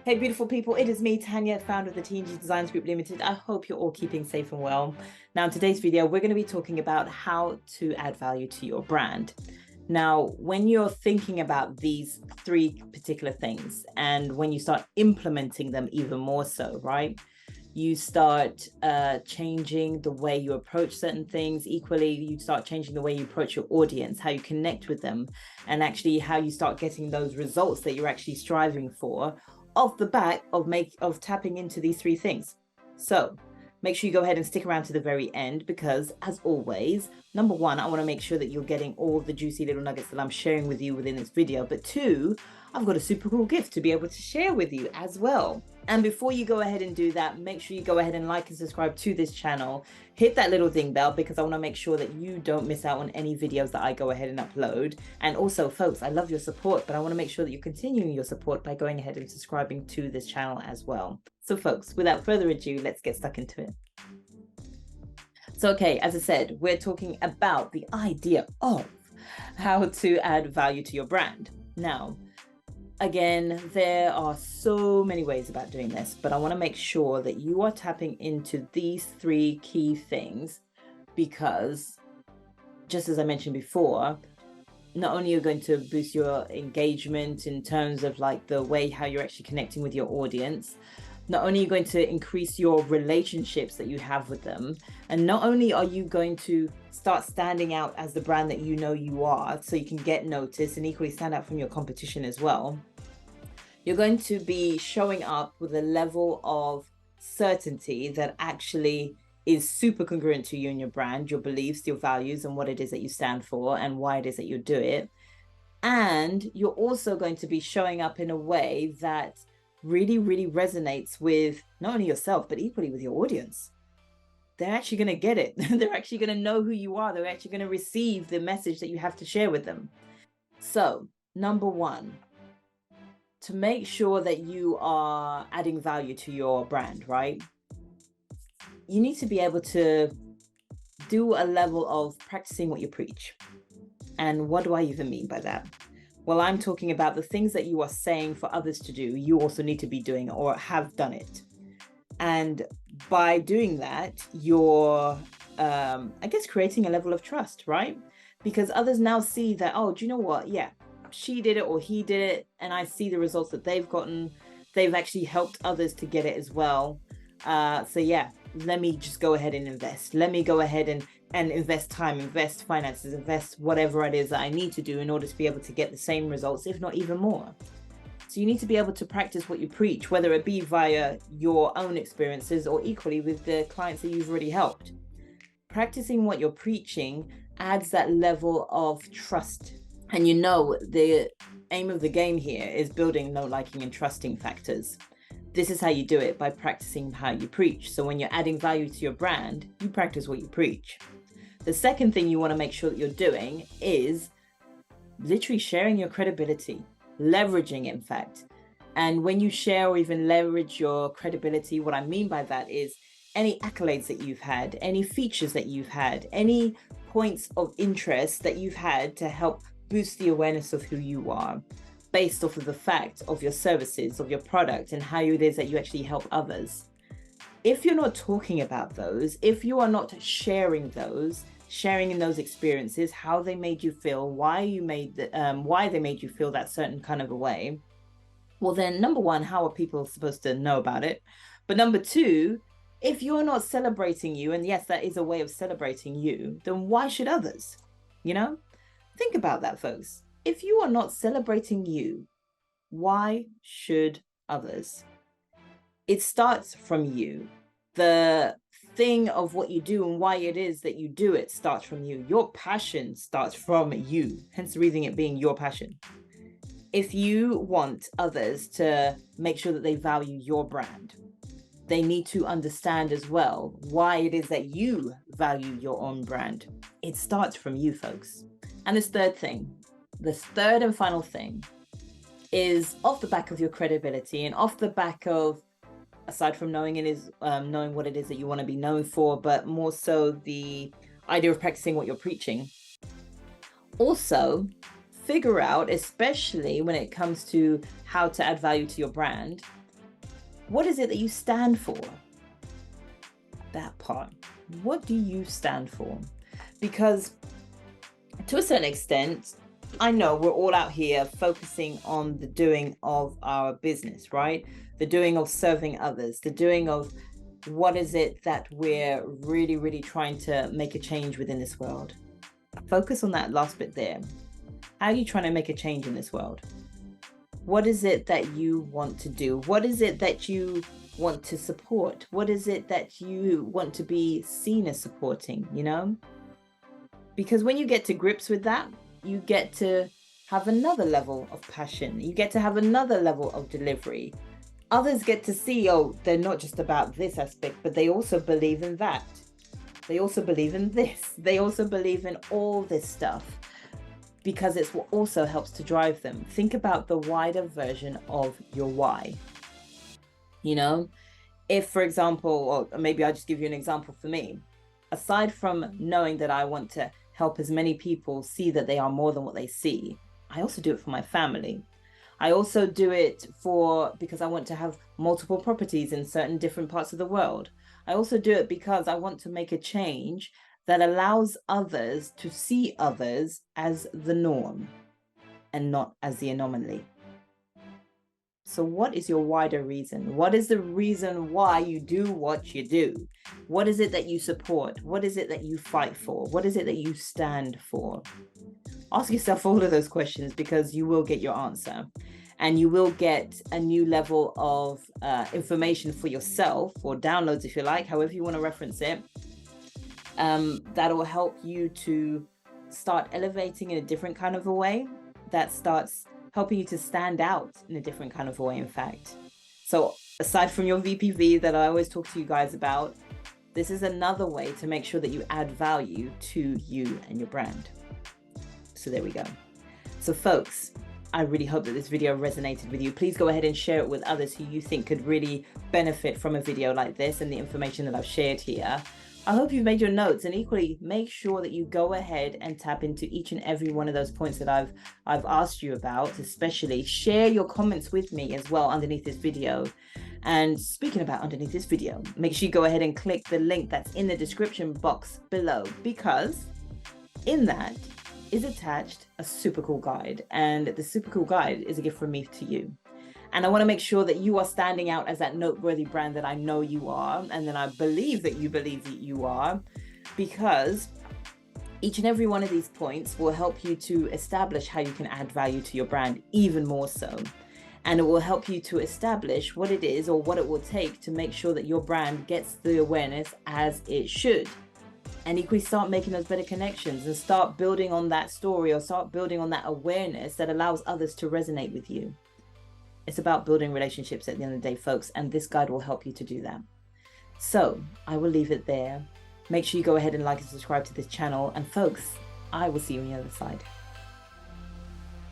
Hey, beautiful people, it is me, Tanya, founder of the TNG Designs Group Limited. I hope you're all keeping safe and well. Now, in today's video, we're going to be talking about how to add value to your brand. Now, when you're thinking about these three particular things, and when you start implementing them even more so, right? You start changing the way you approach certain things. Equally, you start changing the way you approach your audience, how you connect with them, and actually how you start getting those results that you're actually striving for off the back of tapping into these three things. So make sure you go ahead and stick around to the very end, because as always, number one, I want to make sure that you're getting all the juicy little nuggets that I'm sharing with you within this video. But two, I've got a super cool gift to be able to share with you as well. And before you go ahead and do that, make sure you go ahead and like and subscribe to this channel. Hit that little ding bell, because I want to make sure that you don't miss out on any videos that I go ahead and upload. And also, folks, I love your support, but I want to make sure that you're continuing your support by going ahead and subscribing to this channel as well. So folks, without further ado, let's get stuck into it. So, okay, as I said, we're talking about the idea of how to add value to your brand. Now, again, there are so many ways about doing this, but I want to make sure that you are tapping into these three key things, because just as I mentioned before, not only are you going to boost your engagement in terms of like the way how you're actually connecting with your audience, not only are you going to increase your relationships that you have with them, and not only are you going to start standing out as the brand that you know you are, so you can get noticed and equally stand out from your competition as well, you're going to be showing up with a level of certainty that actually is super congruent to you and your brand, your beliefs, your values, and what it is that you stand for and why it is that you do it. And you're also going to be showing up in a way that really resonates with not only yourself, but equally with your audience. They're actually going to get it. They're actually going to know who you are. They're actually going to receive the message that you have to share with them. So, number one, to make sure that you are adding value to your brand, right? You need to be able to do a level of practicing what you preach. And what do I even mean by that? Well, I'm talking about the things that you are saying for others to do, you also need to be doing or have done it. And by doing that, you're, I guess, creating a level of trust, right? Because others now see that, oh, do you know what? Yeah, she did it or he did it, and I see the results that they've gotten. They've actually helped others to get it as well. So yeah, let me just go ahead and invest. Let me go ahead and invest time, invest finances, invest whatever it is that I need to do in order to be able to get the same results, if not even more. So you need to be able to practice what you preach, whether it be via your own experiences or equally with the clients that you've already helped. Practicing what you're preaching adds that level of trust. And you know, the aim of the game here is building know, liking, and trusting factors. This is how you do it, by practicing how you preach. So when you're adding value to your brand, you practice what you preach. The second thing you want to make sure that you're doing is literally sharing your credibility, leveraging it, in fact. And when you share or even leverage your credibility, what I mean by that is any accolades that you've had, any features that you've had, any points of interest that you've had to help boost the awareness of who you are, based off of the fact of your services, of your product, and how it is that you actually help others. If you're not talking about those, if you are not sharing in those experiences, how they made you feel, why they made you feel that certain kind of a way, well then, number one, how are people supposed to know about it? But number two, if you're not celebrating you, and yes, that is a way of celebrating you, then why should others? You know, think about that, folks. If you are not celebrating you, why should others? It starts from you. The thing of what you do and why it is that you do it starts from you. Your passion starts from you, hence the reason it being your passion. If you want others to make sure that they value your brand, they need to understand as well why it is that you value your own brand. It starts from you, folks. And this third thing, this third and final thing, is off the back of your credibility and off the back of, aside from knowing what it is that you want to be known for, but more so the idea of practicing what you're preaching. Also, figure out, especially when it comes to how to add value to your brand, What is it that you stand for? That part. What do you stand for? Because to a certain extent, I know we're all out here focusing on the doing of our business, right? The doing of serving others, the doing of what is it that we're really, really trying to make a change within this world. Focus on that last bit there. How are you trying to make a change in this world? What is it that you want to do? What is it that you want to support? What is it that you want to be seen as supporting, you know? Because when you get to grips with that, you get to have another level of passion. You get to have another level of delivery. Others get to see, oh, they're not just about this aspect, but they also believe in that. They also believe in this. They also believe in all this stuff, because it's what also helps to drive them. Think about the wider version of your why. You know, if, for example, or maybe I'll just give you an example for me. Aside from knowing that I want to help as many people see that they are more than what they see, I also do it for my family. I also do it because I want to have multiple properties in certain different parts of the world. I also do it because I want to make a change that allows others to see others as the norm and not as the anomaly. So what is your wider reason? What is the reason why you do what you do? What is it that you support? What is it that you fight for? What is it that you stand for? Ask yourself all of those questions, because you will get your answer, and you will get a new level of information for yourself, or downloads if you like, however you want to reference it. That will help you to start elevating in a different kind of a way, that starts helping you to stand out in a different kind of a way, in fact. So aside from your VPV that I always talk to you guys about, this is another way to make sure that you add value to you and your brand. So there we go. So folks, I really hope that this video resonated with you. Please go ahead and share it with others who you think could really benefit from a video like this and the information that I've shared here. I hope you've made your notes, and equally make sure that you go ahead and tap into each and every one of those points that I've asked you about. Especially share your comments with me as well underneath this video. And speaking about underneath this video, make sure you go ahead and click the link that's in the description box below, because in that is attached a super cool guide, and the super cool guide is a gift from me to you. And I want to make sure that you are standing out as that noteworthy brand that I know you are, and that I believe that you are, because each and every one of these points will help you to establish how you can add value to your brand even more so. And it will help you to establish what it is, or what it will take to make sure that your brand gets the awareness as it should. And equally start making those better connections, and start building on that story, or start building on that awareness that allows others to resonate with you. It's about building relationships at the end of the day, folks, and this guide will help you to do that. So I will leave it there. Make sure you go ahead and like and subscribe to this channel. And folks, I will see you on the other side.